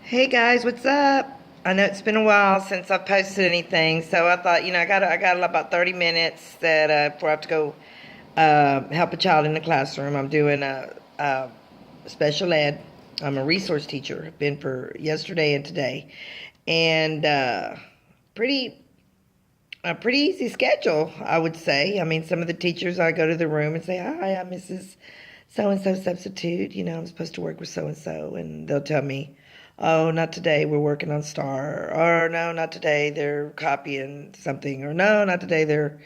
Hey guys, what's up? I know it's been a while since I've posted anything, so I thought, I got about 30 minutes that before I have to go help a child in the classroom. I'm doing a special ed. I'm a resource teacher. I've been for yesterday and today, and pretty a pretty easy schedule, I would say. I mean, some of the teachers, I go to the room and say, "Hi, I'm Mrs. So and so substitute. I'm supposed to work with so and so," and they'll tell me, "Oh, not today. We're working on Star," or "No, not today. They're copying something," or "No, not today. They're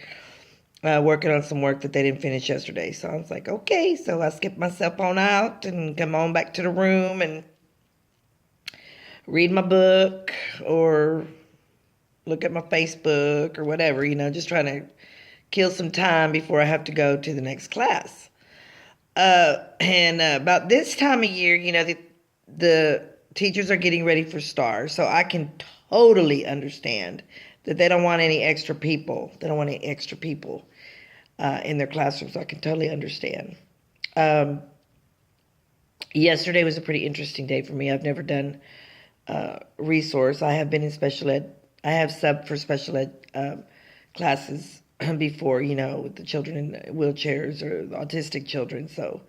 working on some work that they didn't finish yesterday." So I was like, "Okay." So I skip myself on out and come on back to the room and read my book or look at my Facebook or whatever, just trying to kill some time before I have to go to the next class. And about this time of year, the teachers are getting ready for STAR, so I can totally understand that they don't want any extra people. They don't want any extra people in their classrooms. So I can totally understand. Um, Yesterday was a pretty interesting day for me. I've never done resource. I have been in special ed. I have subbed for special ed classes before, with the children in wheelchairs or the autistic children. So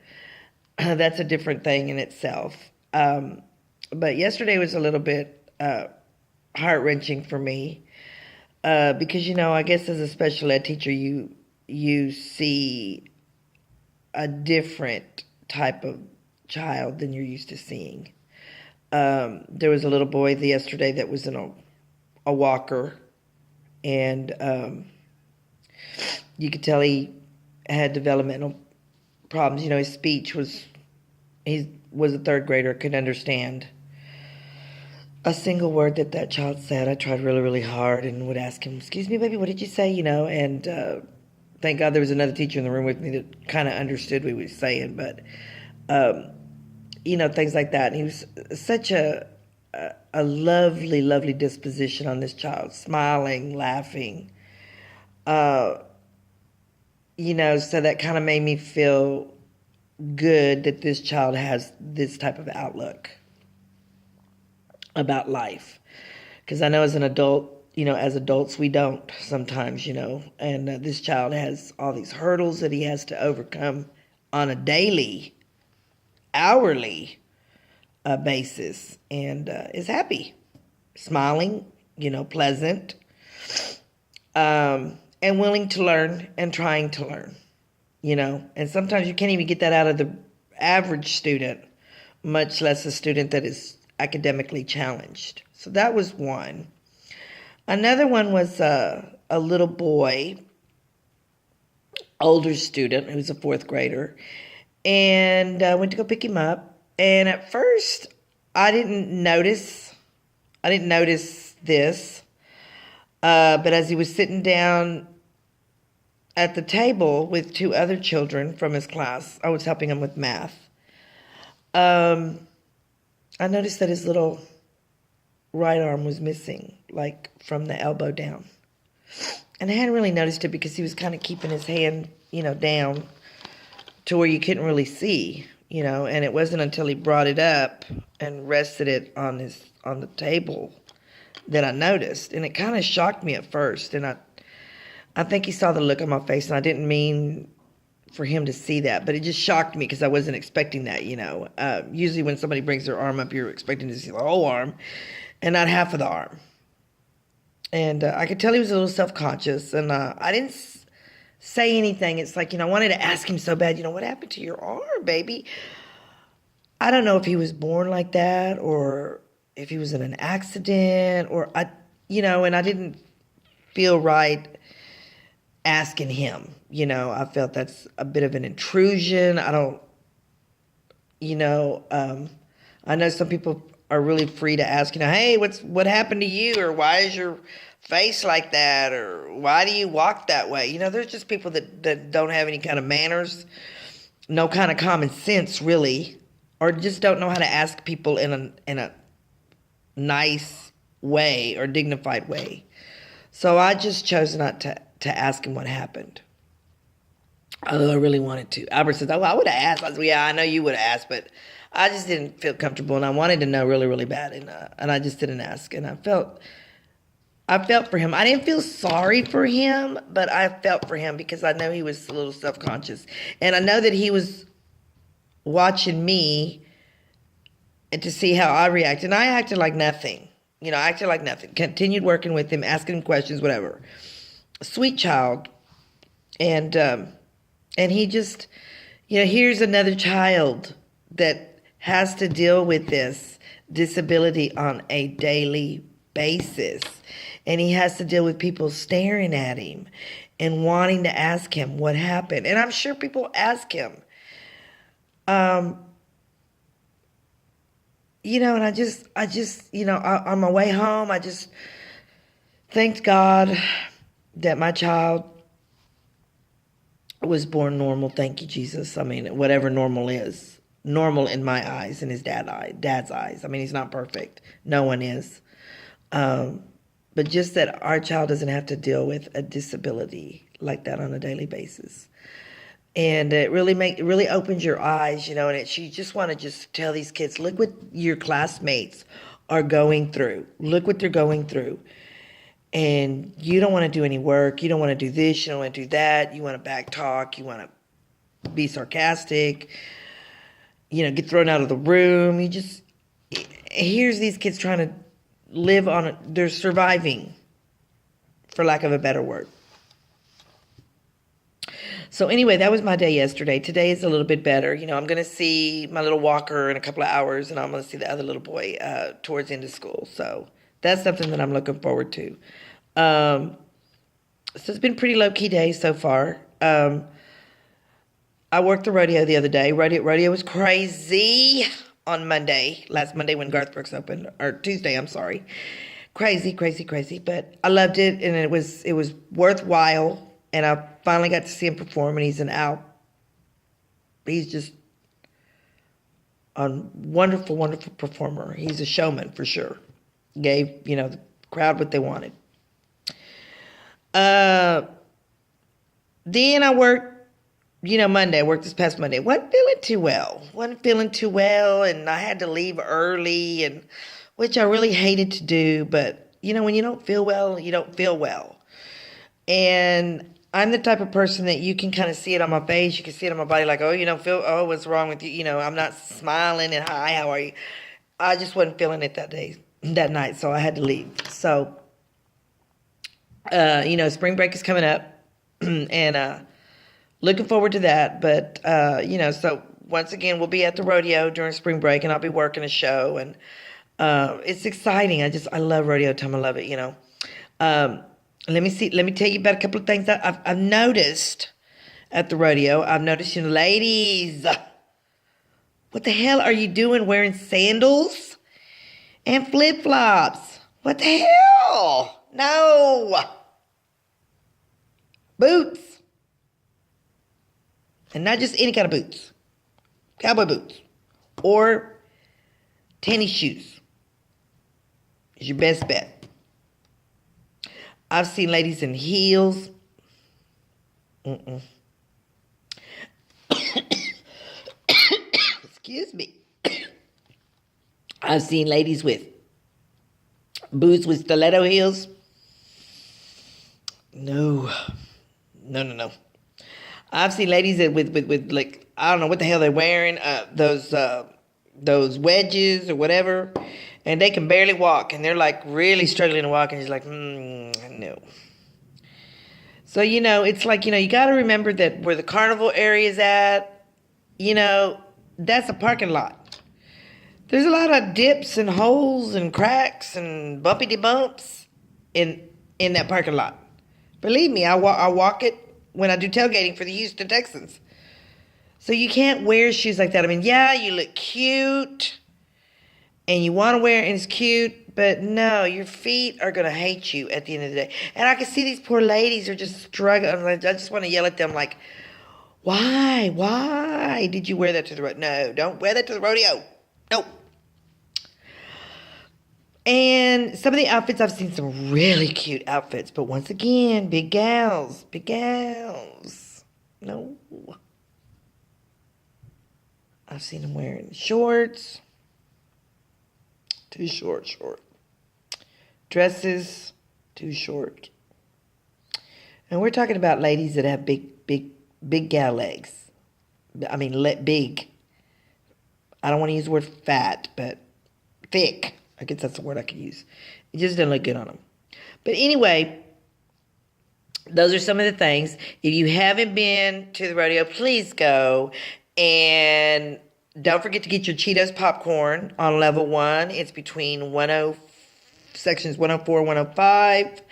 that's a different thing in itself. But yesterday was a little bit heart-wrenching for me because, I guess as a special ed teacher, you see a different type of child than you're used to seeing. There was a little boy yesterday that was in a walker, and you could tell he had developmental problems. His speech he was a third grader, couldn't understand a single word that child said. I tried really, really hard and would ask him, "Excuse me, baby, what did you say?" And thank God there was another teacher in the room with me that kind of understood what he was saying, but things like that. And he was such a lovely, lovely disposition on this child, smiling, laughing. So that kind of made me feel good that this child has this type of outlook about life. Because I know as an adult, as adults, we don't sometimes, and this child has all these hurdles that he has to overcome on a daily, hourly basis, and is happy, smiling, pleasant, and willing to learn and trying to learn, And sometimes you can't even get that out of the average student, much less a student that is academically challenged. So that was one. Another one was a little boy, older student, who's a fourth grader, and I went to go pick him up. And at first, I didn't notice this. But as he was sitting down at the table with two other children from his class, I was helping him with math. I noticed that his little right arm was missing, like from the elbow down. And I hadn't really noticed it because he was kind of keeping his hand, down to where you couldn't really see. And it wasn't until he brought it up and rested it on the table that I noticed. And it kind of shocked me at first. And I think he saw the look on my face, and I didn't mean for him to see that, but it just shocked me because I wasn't expecting that, Usually when somebody brings their arm up, you're expecting to see the whole arm and not half of the arm. And I could tell he was a little self-conscious, and I didn't say anything. It's like, I wanted to ask him so bad, what happened to your arm, baby? I don't know if he was born like that or if he was in an accident and I didn't feel right asking him. I felt that's a bit of an intrusion. I don't, I know some people are really free to ask, "Hey, what happened to you?" Or "Why is your face like that?" Or "Why do you walk that way?" There's just people that don't have any kind of manners, no kind of common sense, really, or just don't know how to ask people in a nice way or dignified way. So I just chose not to ask him what happened. Although I really wanted to. Albert says, "Oh, I would have asked." I said, "Yeah, I know you would have asked, but I just didn't feel comfortable, and I wanted to know really, really bad, and I just didn't ask. And I felt for him. I didn't feel sorry for him, but I felt for him because I know he was a little self-conscious, and I know that he was watching me and to see how I reacted. And I acted like nothing. I acted like nothing. Continued working with him, asking him questions, whatever. A sweet child, and he just, here's another child that has to deal with this disability on a daily basis. And he has to deal with people staring at him and wanting to ask him what happened. And I'm sure people ask him. And I just, on my way home, I just thanked God that my child was born normal. Thank you, Jesus. I mean, whatever normal is. Normal in my eyes, in his dad's eyes. I mean, he's not perfect. No one is. But just that our child doesn't have to deal with a disability like that on a daily basis. And it really opens your eyes, and you just want to just tell these kids, look what your classmates are going through. Look what they're going through. And you don't want to do any work. You don't want to do this. You don't want to do that. You want to back talk. You want to be sarcastic. Get thrown out of the room. Here's these kids trying to live they're surviving, for lack of a better word. So anyway, that was my day yesterday. Today is a little bit better. I'm going to see my little walker in a couple of hours, and I'm going to see the other little boy towards the end of school. So that's something that I'm looking forward to. So it's been a pretty low-key day so far. I worked the rodeo the other day. Rodeo was crazy on last Monday when Garth Brooks opened, or Tuesday, I'm sorry. Crazy, crazy, crazy. But I loved it, and it was worthwhile. And I finally got to see him perform, and he's just a wonderful, wonderful performer. He's a showman for sure. Gave, the crowd what they wanted. Then I worked, Monday. I worked this past Monday. Wasn't feeling too well, and I had to leave early, which I really hated to do. But, when you don't feel well, you don't feel well. And I'm the type of person that you can kind of see it on my face. You can see it on my body, like, oh, you don't feel, oh, what's wrong with you? I'm not smiling and hi, how are you? I just wasn't feeling it that night, so I had to leave. So, spring break is coming up, and looking forward to that. But, so once again, we'll be at the rodeo during spring break, and I'll be working a show, and it's exciting. I love rodeo time. I love it, Let me tell you about a couple of things that I've noticed at the rodeo. I've noticed, ladies, what the hell are you doing wearing sandals and flip-flops? What the hell? No. Boots. And not just any kind of boots. Cowboy boots. Or tennis shoes. Is your best bet. I've seen ladies in heels. Excuse me. I've seen ladies with boots with stiletto heels. No. I've seen ladies with like, I don't know what the hell they're wearing, those wedges or whatever, and they can barely walk, and they're like really struggling to walk, and she's like, no. So, it's like, you got to remember that where the carnival area is at, that's a parking lot. There's a lot of dips and holes and cracks and bumpy-de-bumps in that parking lot. Believe me, I walk it when I do tailgating for the Houston Texans. So you can't wear shoes like that. I mean, yeah, you look cute, and you want to wear it, and it's cute, but no, your feet are going to hate you at the end of the day. And I can see these poor ladies are just struggling. I just want to yell at them like, why did you wear that to the rodeo? No, don't wear that to the rodeo. No. And some of the outfits, I've seen some really cute outfits, but once again, big gals. No. I've seen them wearing shorts. Too short. Dresses, too short. And we're talking about ladies that have big gal legs. I mean, big. I don't want to use the word fat, but thick. I guess that's the word I could use. It just doesn't look good on them. But anyway, those are some of the things. If you haven't been to the rodeo, please go. And don't forget to get your Cheetos popcorn on level 1. It's between sections 104, 105,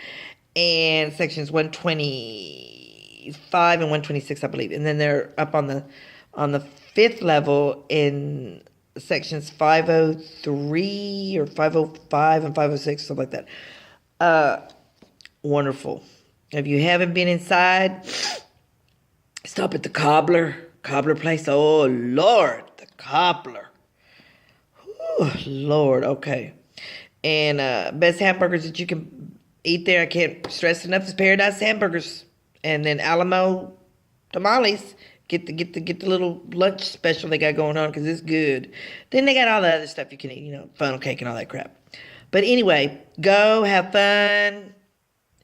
and sections 125 and 126, I believe. And then they're up on the 5th level in sections 503 or 505 and 506, something like that. Wonderful. If you haven't been inside, stop at the cobbler place. Oh, Lord, the cobbler. Oh, Lord, okay. And best hamburgers that you can eat there, I can't stress enough, is Paradise Hamburgers. And then Alamo Tamales. Get the little lunch special they got going on because it's good. Then they got all the other stuff you can eat, funnel cake and all that crap. But anyway, go have fun.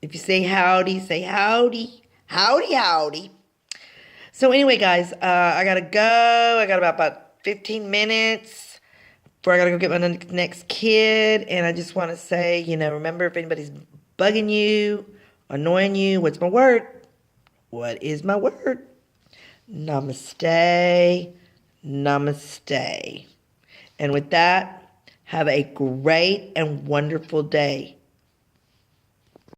If you say howdy, say howdy. Howdy, howdy. So anyway, guys, I got to go. I got about 15 minutes before I got to go get my next kid. And I just want to say, remember, if anybody's bugging you, annoying you, what's my word? What is my word? Namaste. Namaste. And with that, have a great and wonderful day.